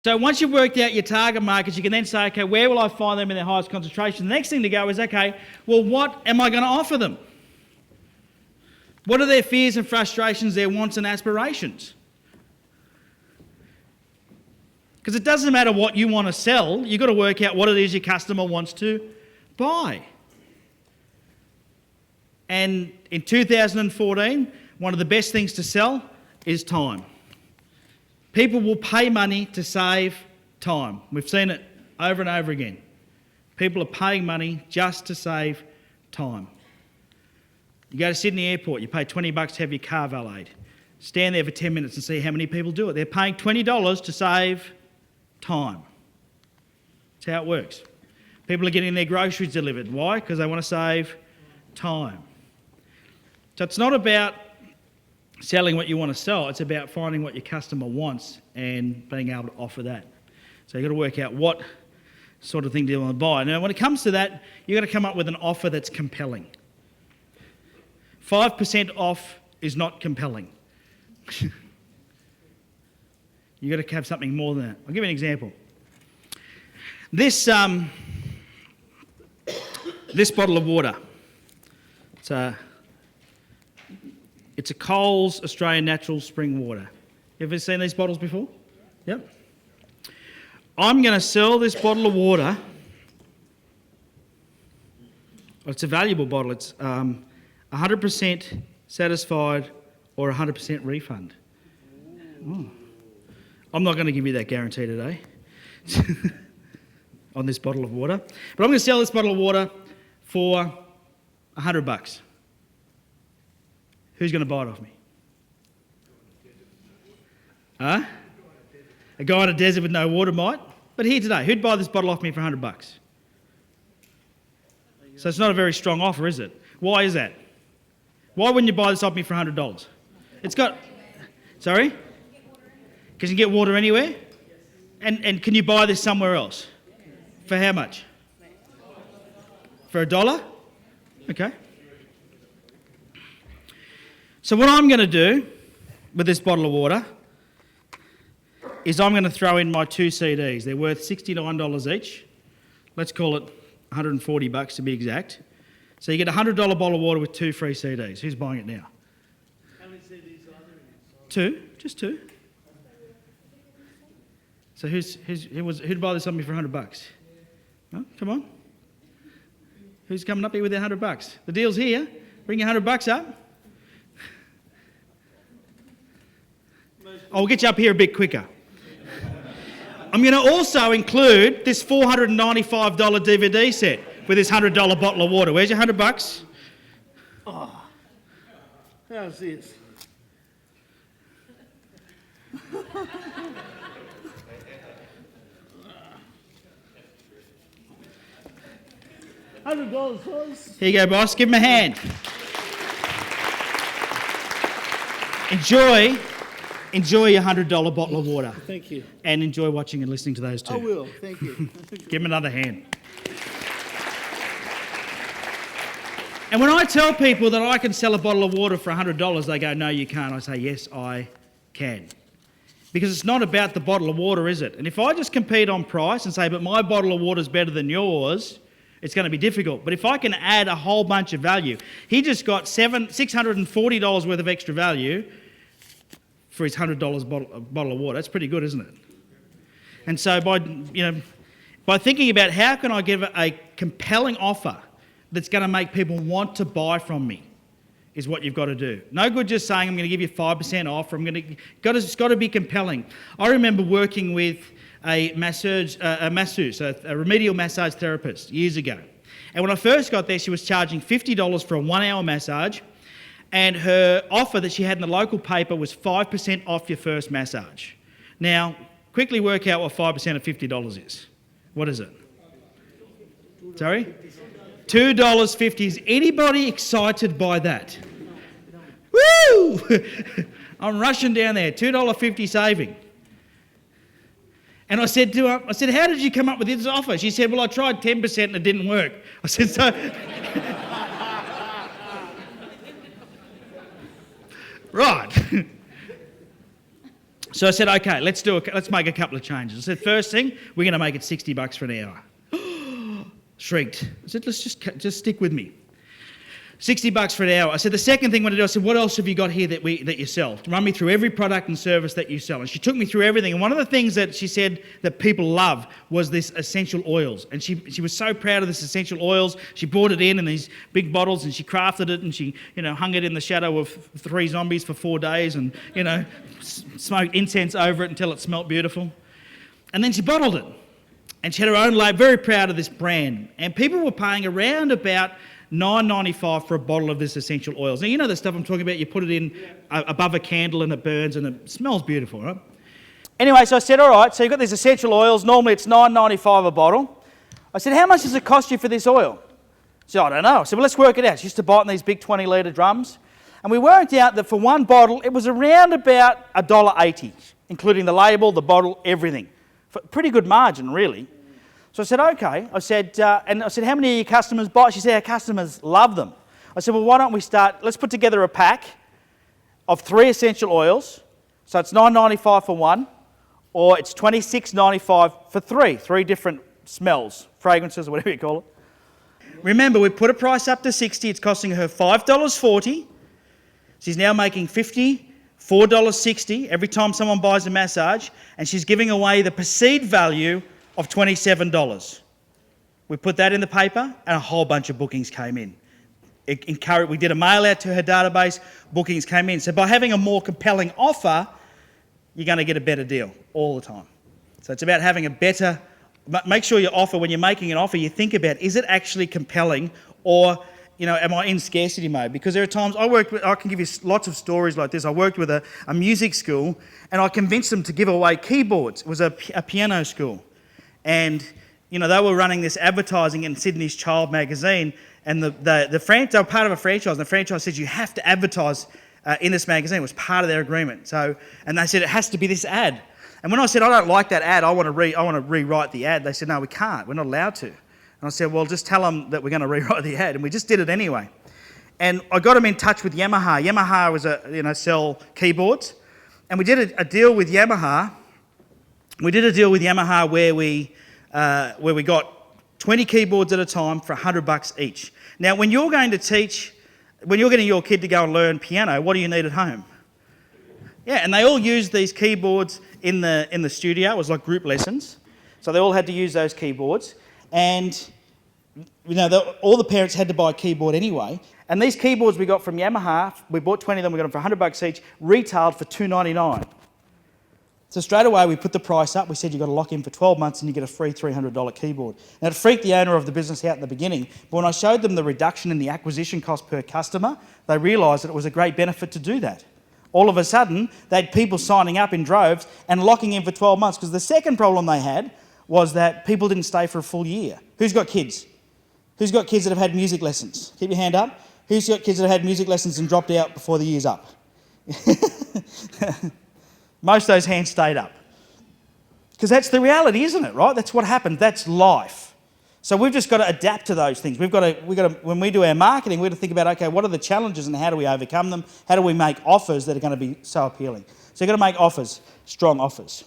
So once you've worked out your target markets, you can then say, okay, where will I find them in their highest concentration? The next thing to go is, okay, well, what am I going to offer them? What are their fears and frustrations, their wants and aspirations? Because it doesn't matter what you want to sell, you've got to work out what it is your customer wants to buy. And in 2014, one of the best things to sell is time. People will pay money to save time. We've seen it over and over again. People are paying money just to save time. You go to Sydney Airport, you pay $20 to have your car valeted. Stand there for 10 minutes and see how many people do it. They're paying $20 to save time. That's how it works. People are getting their groceries delivered. Why? Because they want to save time. So it's not about selling what you want to sell, it's about finding what your customer wants and being able to offer that. So you've got to work out what sort of thing do you want to buy. Now, when it comes to that, you've got to come up with an offer that's compelling. 5% off is not compelling. You've got to have something more than that. I'll give you an example. This bottle of water, it's a Coles Australian Natural Spring Water. You ever seen these bottles before? Yep. I'm going to sell this bottle of water. It's a valuable bottle. It's 100% satisfied or 100% refund. I'm not going to give you that guarantee today on this bottle of water. But I'm going to sell this bottle of water for $100. Who's going to buy it off me? Huh? A guy in a desert with no water might. But here today, who'd buy this bottle off me for $100? So it's not a very strong offer, is it? Why is that? Why wouldn't you buy this off me for $100? It's got... Sorry? Because you can get water anywhere? And can you buy this somewhere else? For how much? For $1? Okay. So what I'm going to do with this bottle of water is I'm going to throw in my 2 CDs. They're worth $69 each. Let's call it $140 to be exact. So you get a $100 bottle of water with 2 free CDs. Who's buying it now? How many CDs are there? 2, just 2. So who'd buy this on me for $100? Well, come on. Who's coming up here with their $100? The deal's here. Bring your $100 up. I'll get you up here a bit quicker. I'm going to also include this $495 DVD set with this $100 bottle of water. Where's your $100? Oh, how's this? $100, boys. Here you go, boss. Give him a hand. Enjoy your $100 bottle of water. Thank you. And enjoy watching and listening to those two. I will. Thank you. Give him another hand. And when I tell people that I can sell a bottle of water for $100, they go, no, you can't. I say, yes, I can. Because it's not about the bottle of water, is it? And if I just compete on price and say, but my bottle of water is better than yours, it's going to be difficult. But if I can add a whole bunch of value, he just got $640 worth of extra value for his $100 bottle of water. That's pretty good, isn't it? And so by thinking about how can I give a compelling offer that's going to make people want to buy from me is what you've got to do. No good just saying I'm going to give you 5% off, or it's got to be compelling. I remember working with a masseuse, a remedial massage therapist years ago. And when I first got there, she was charging $50 for a 1-hour massage, and her offer that she had in the local paper was 5% off your first massage. Now, quickly work out what 5% of $50 is. What is it? Sorry? $2.50. Is anybody excited by that? Woo! I'm rushing down there, $2.50 saving. And I said to her, how did you come up with this offer? She said, well, I tried 10% and it didn't work. I said, so... Right. So I said, okay, let's make a couple of changes. I said, first thing, we're going to make it $60 for an hour. Shrieked. I said, let's just stick with me. $60 for an hour. I said, the second thing I want to do, I said, what else have you got here that you sell? Run me through every product and service that you sell. And she took me through everything. And one of the things that she said that people love was this essential oils. And she was so proud of this essential oils. She brought it in these big bottles and she crafted it and she, hung it in the shadow of 3 zombies for 4 days and, smoked incense over it until it smelt beautiful. And then she bottled it. And she had her own label, very proud of this brand. And people were paying around about $9.95 for a bottle of this essential oils. Now, you know the stuff I'm talking about. You put it in above a candle and it burns and it smells beautiful, right? Anyway, so I said, all right, so you've got these essential oils. Normally it's $9.95 a bottle. I said, how much does it cost you for this oil? She said, I don't know. I said, well, let's work it out. She used to buy it in these big 20-litre drums. And we worked out that for one bottle, it was around about $1.80, including the label, the bottle, everything. For pretty good margin, really. So I said, okay. I said, how many of your customers buy? She said, our customers love them. I said, well, why don't we let's put together a pack of 3 essential oils. So it's $9.95 for one, or it's $26.95 for 3 different smells, fragrances, or whatever you call it. Remember, we put a price up to $60. It's costing her $5.40. She's now making $54.60 every time someone buys a massage, and she's giving away the perceived value of $27. We put that in the paper and a whole bunch of bookings came in. We did a mail out to her database, bookings came in. So by having a more compelling offer, you're going to get a better deal all the time. So it's about having make sure your offer, when you're making an offer, you think about, is it actually compelling, or am I in scarcity mode? Because there are times I can give you lots of stories like this. I worked with a music school and I convinced them to give away keyboards. It was a piano school. And, they were running this advertising in Sydney's Child magazine, and they were part of a franchise, and the franchise said, you have to advertise in this magazine. It was part of their agreement. And they said, it has to be this ad. And when I said, I don't like that ad, I want to rewrite the ad, they said, no, we can't. We're not allowed to. And I said, well, just tell them that we're going to rewrite the ad. And we just did it anyway. And I got them in touch with Yamaha. Yamaha was sell keyboards. And we did a deal with Yamaha. We did a deal with Yamaha where we got 20 keyboards at a time for $100 each. Now, when you're getting your kid to go and learn piano, what do you need at home? Yeah, and they all used these keyboards in the studio. It was like group lessons. So they all had to use those keyboards. And, all the parents had to buy a keyboard anyway. And these keyboards we got from Yamaha, we bought 20 of them, we got them for $100 each, retailed for $2.99. So straight away we put the price up. We said you've got to lock in for 12 months and you get a free $300 keyboard. Now it freaked the owner of the business out in the beginning, but when I showed them the reduction in the acquisition cost per customer, they realised that it was a great benefit to do that. All of a sudden, they had people signing up in droves and locking in for 12 months, because the second problem they had was that people didn't stay for a full year. Who's got kids? Who's got kids that have had music lessons? Keep your hand up. Who's got kids that have had music lessons and dropped out before the year's up? Most of those hands stayed up. Because that's the reality, isn't it, right? That's what happened. That's life. So we've just got to adapt to those things. We've got to, when we do our marketing, we've got to think about, okay, what are the challenges and how do we overcome them? How do we make offers that are going to be so appealing? So you've got to make offers, strong offers.